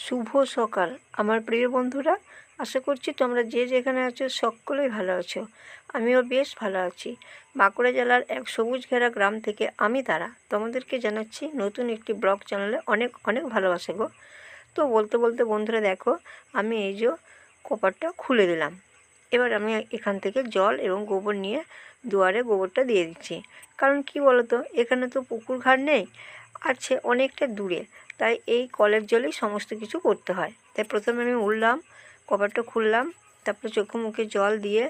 শুভ সকাল আমার প্রিয় বন্ধুরা। আশা করছি তোমরা যে যেখানে আছো সকলেই ভালো আছো। আমিও বেশ ভালো আছি। বাঁকুড়া জেলার এক সবুজ ঘেরা গ্রাম থেকে আমি তারা তোমাদেরকে জানাচ্ছি নতুন একটি ব্লগ চ্যানেলে অনেক অনেক ভালোবাসা গো। তো বলতে বলতে বন্ধুরা দেখো, আমি এই যে কপারটা খুলে দিলাম। এবার আমি এখান থেকে জল এবং গোবর নিয়ে দুয়ারে গোবরটা দিয়ে দিচ্ছি। কারণ কি বলো তো, এখানে তো পুকুর ঘাট নেই, আছে অনেকটা দূরে, তাই এই কলের জলেই সমস্ত কিছু করতে হয়। তাই প্রথমে আমি উঠলাম, কপারটা খুললাম, তারপরে চোখে মুখে জল দিয়ে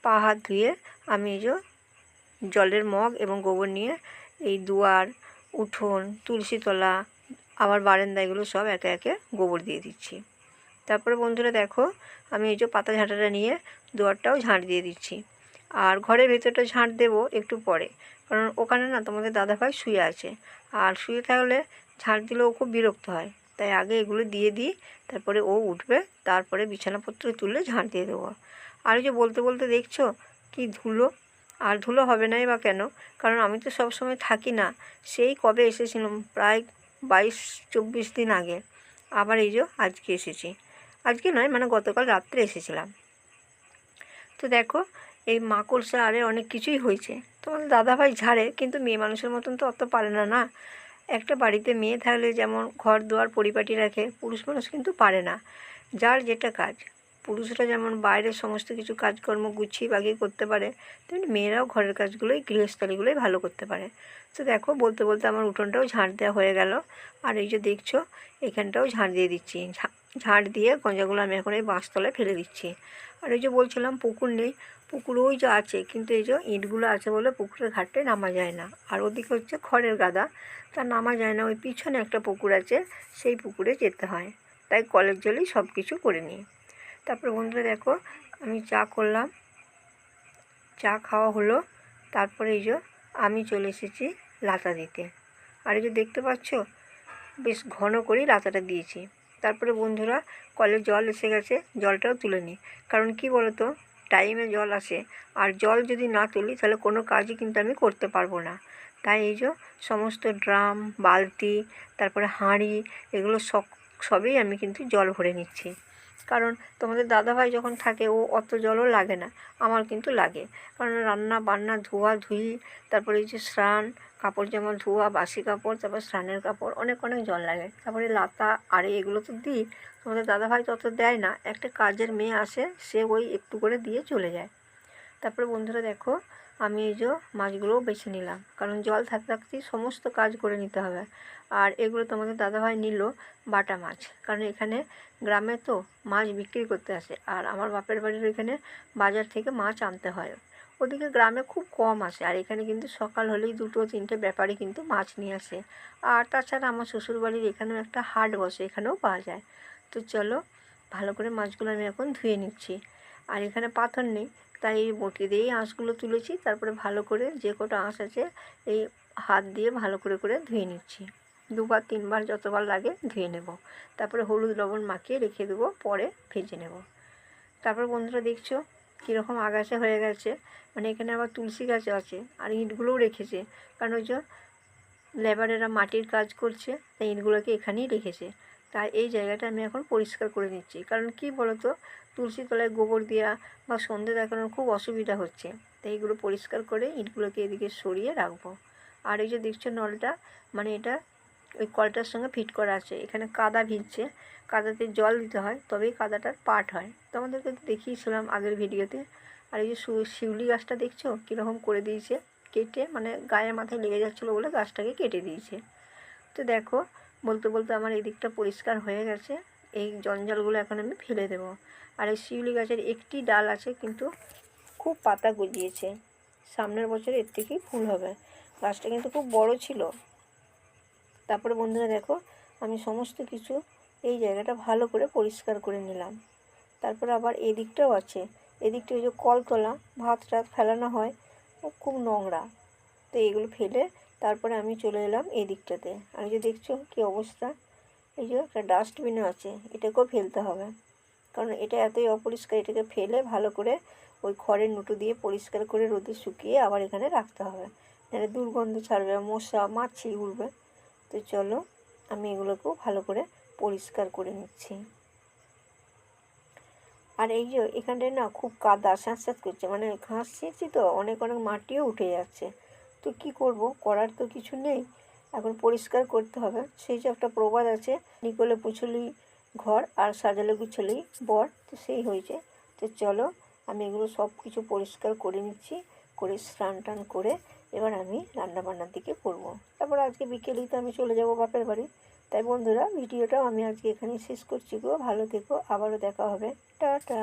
পা হাত ধুয়ে আমি এই যে জলের মগ এবং গোবর নিয়ে এই দুয়ার, উঠোন, তুলসীতলা, আবার বারান্দা এগুলো সব একে একে গোবর দিয়ে দিচ্ছি। তারপরে বন্ধুরা দেখো, আমি এই যে পাতা ঝাঁটাটা নিয়ে দুয়ারটাও ঝাঁট দিয়ে দিচ্ছি। আর ঘরের ভেতরটা ঝাঁট দেবো একটু পরে, কারণ ওখানে না তোমাদের দাদাভাই শুয়ে আছে, আর শুয়ে থাকলে ঝাঁট দিলেও খুব বিরক্ত হয়। তাই আগে এগুলো দিয়ে দিই, তারপরে ও উঠবে, তারপরে বিছানাপত্র তুলে ঝাঁট দিয়ে দেবো। আর এই যে বলতে বলতে দেখছো কি ধুলো, আর ধুলো হবে নাই বা কেন, কারণ আমি তো সব সময় থাকি না। সেই কবে এসেছিলাম, প্রায় 22-24 দিন আগে, আবার এই যে আজকে এসেছি। আজকে নয়, মানে গতকাল রাত্রে এসেছিলাম। তো দেখো, এই মাকড়সা আরে অনেক কিছুই হয়েছে। তোমাদের দাদাভাই ঝাড়ে, কিন্তু মেয়ে মানুষের মতন তো অত পারে না না। একটা বাড়িতে মেয়ে থাকলে যেমন ঘর দুয়ার পরিপাটি রাখে, পুরুষ মানুষ কিন্তু পারে না। যার যেটা কাজ, পুরুষরা যেমন বাইরের সমস্ত কিছু কাজকর্ম গুছিয়ে বাগিয়ে করতে পারে, তেমনি মেয়েরাও ঘরের কাজগুলোই, গৃহস্থালিগুলোই ভালো করতে পারে। তো দেখো, বলতে বলতে আমার উঠোনটাও ঝাঁট দেওয়া হয়ে গেল। আর এই যে দেখছো, এখানটাও ঝাঁট দিয়ে দিচ্ছি। ঝাঁট দিয়ে গঞ্জাগুলো আমি এখন এই বাঁশতলায় ফেলে দিচ্ছি। আর এই যে বলছিলাম পুকুর নেই, পুকুর ওই যে আছে, কিন্তু এই যে ইঁটগুলো আছে বলে পুকুরের ঘাটে নামা যায় না। আর ওদিকে হচ্ছে খড়ের গাদা, তা নামা যায় না। ওই পিছনে একটা পুকুর আছে, সেই পুকুরে যেতে হয়। তাই কলের জলেই সব কিছু করে নিই। তারপরে বন্ধুরা দেখো, আমি চা করলাম, চা খাওয়া হলো। তারপরে এই যে আমি চলে এসেছি লাতা দিতে। আর এই যে দেখতে পাচ্ছ, বেশ ঘন করেই লাতাটা দিয়েছি। তারপরে বন্ধুরা, কলের জল এসে গেছে, জলটাও তুলে নিই। কারণ কি বলো তো, টাইমে জল আসে, আর জল যদি না তুলি তাহলে কোনো কাজই কিন্তু আমি করতে পারবো না। তাই এই যে সমস্ত ড্রাম, বালতি, তারপরে হাঁড়ি, এগুলো সবই আমি কিন্তু জল ভরে নিচ্ছি। কারণ তোমাদের দাদাভাই যখন থাকে ও অত জলও লাগে না, আমার কিন্তু লাগে। কারণ রান্না বান্না, ধোয়া ধুই, তারপরে এই যে স্নান, কাপড় জামা ধোয়া, বাসি কাপড়, তারপর স্নানের কাপড়, অনেক অনেক জল লাগে। তারপরে লাতা আরে এগুলো তো দিই, তোমাদের দাদাভাই তো অত দেয় না। একটা কাজের মেয়ে আসে, সে ওই একটু করে দিয়ে চলে যায়। তারপরে বন্ধুরা দেখো, আমি এই যে মাছগুলোও বেছে নিলাম, কারণ জল থাকতে থাকতেই সমস্ত কাজ করে নিতে হবে। আর এগুলো তোমাদের দাদাভাই নিল বাটা মাছ, কারণ এখানে গ্রামে তো মাছ বিক্রি করতে আসে, আর আমার বাপের বাড়ির এখানে বাজার থেকে মাছ আনতে হয়। ওদিকে গ্রামে খুব কম আসে, আর এখানে কিন্তু সকাল হলেই 2-3টে ব্যাপারী কিন্তু মাছ নিয়ে আসে। আর তাছাড়া আমার শ্বশুরবাড়ির এখানেও একটা হাট বসে, এখানেও পাওয়া যায়। তো চলো, ভালো করে মাছগুলো আমি এখন ধুয়ে নিচ্ছি। আর এখানে পাথর নেই, তাই এই বটি দিয়েই আঁশগুলো তুলেছি। তারপরে ভালো করে যে কটা আঁশ আছে, এই হাত দিয়ে ভালো করে করে ধুয়ে নিচ্ছি। 2-3বার যতবার লাগে ধুয়ে নেব। তারপরে হলুদ লবণ মাখিয়ে রেখে দেবো, পরে ভেজে নেব। তারপর বন্ধুরা দেখছো কীরকম আগাছা হয়ে গেছে, মানে এখানে আবার তুলসী গাছ আছে, আর ইঁটগুলোও রেখেছে। কারণ ওই যে লেবারেরা মাটির কাজ করছে, তাই ইঁটগুলোকে এখানেই রেখেছে। তাই এই জায়গাটা আমি এখন পরিষ্কার করে নিচ্ছি। কারণ কি বলতো, তুলসী তলায় গোবর দেওয়া বা সন্ধে দেখানোর খুব অসুবিধা হচ্ছে। তাই এগুলো পরিষ্কার করে ইঁটগুলোকে এদিকে সরিয়ে রাখবো। আর এই যে দেখছো নলটা, মানে এটা ওই কলটার সঙ্গে ফিট করা আছে। এখানে কাদা ভিজছে, কাদাতে জল দিতে হয়, তবেই কাদাটার পাট হয়। তোমাদেরকে দেখিয়েছিলাম আগের ভিডিওতে। আর এই যে শিউলি গাছটা দেখছো কীরকম করে দিয়েছে কেটে, মানে গায়ে মাথায় লেগে যাচ্ছিলো বলে গাছটাকে কেটে দিয়েছে। তো দেখো, বলতে বলতে আমার এই দিকটা পরিষ্কার হয়ে গেছে। এই জঞ্জালগুলো এখন আমি ফেলে দেবো। আর এই শিউলি গাছের একটি ডাল আছে, কিন্তু খুব পাতা গজিয়েছে। সামনের বছর এর থেকেই ফুল হবে। গাছটা কিন্তু খুব বড় ছিল। তারপরে বন্ধুরা দেখো, আমি সমস্ত কিছু এই জায়গাটা ভালো করে পরিষ্কার করে নিলাম। তারপরে আবার এদিকটাও আছে, এদিকটা ওই যে কলতলা, ভাত টাত ফেলানো হয়, ও খুব নোংরা। তো এগুলো ফেলে তারপরে আমি চলে এলাম এই দিকটাতে। আর এই যে দেখছো কী অবস্থা, এই যে একটা ডাস্টবিনও আছে, এটাকেও ফেলতে হবে। কারণ এটা এতই অপরিষ্কার, এটাকে ফেলে ভালো করে ওই খড়ের নুটো দিয়ে পরিষ্কার করে রোদে শুকিয়ে আবার এখানে রাখতে হবে, নাহলে দুর্গন্ধ ছাড়বে, মশা মাছি উড়বে। তো চলো, আমি এগুলোকেও ভালো করে পরিষ্কার করে নিচ্ছি। আর এই যে এখানটায় না খুব কাদা স্যাঁতস্যাঁত করছে, মানে ঘাস ছিঁড়ছি তো অনেক অনেক মাটিও উঠে যাচ্ছে। তো কি করব, করার তো কিছু নেই, এখন পরিষ্কার করতে হবে। সেই যে একটা প্রবাদ আছে, নিকলে পুছলি ঘর আর সাজালে গুছলি বর, তো সেই হয়েছে। তো চলো আমি এগুলো সব কিছু পরিষ্কার করে নিচ্ছি, করে স্নান টান করে এবার আমি রান্নাবান্নার দিকে করবো। তারপর আজকে বিকেলেই তো আমি চলে যাব বাপের বাড়ি। তাই বন্ধুরা ভিডিওটাও আমি আজকে এখানেই শেষ করছি গো। ভালো থেকো, আবারও দেখা হবে। টাটা।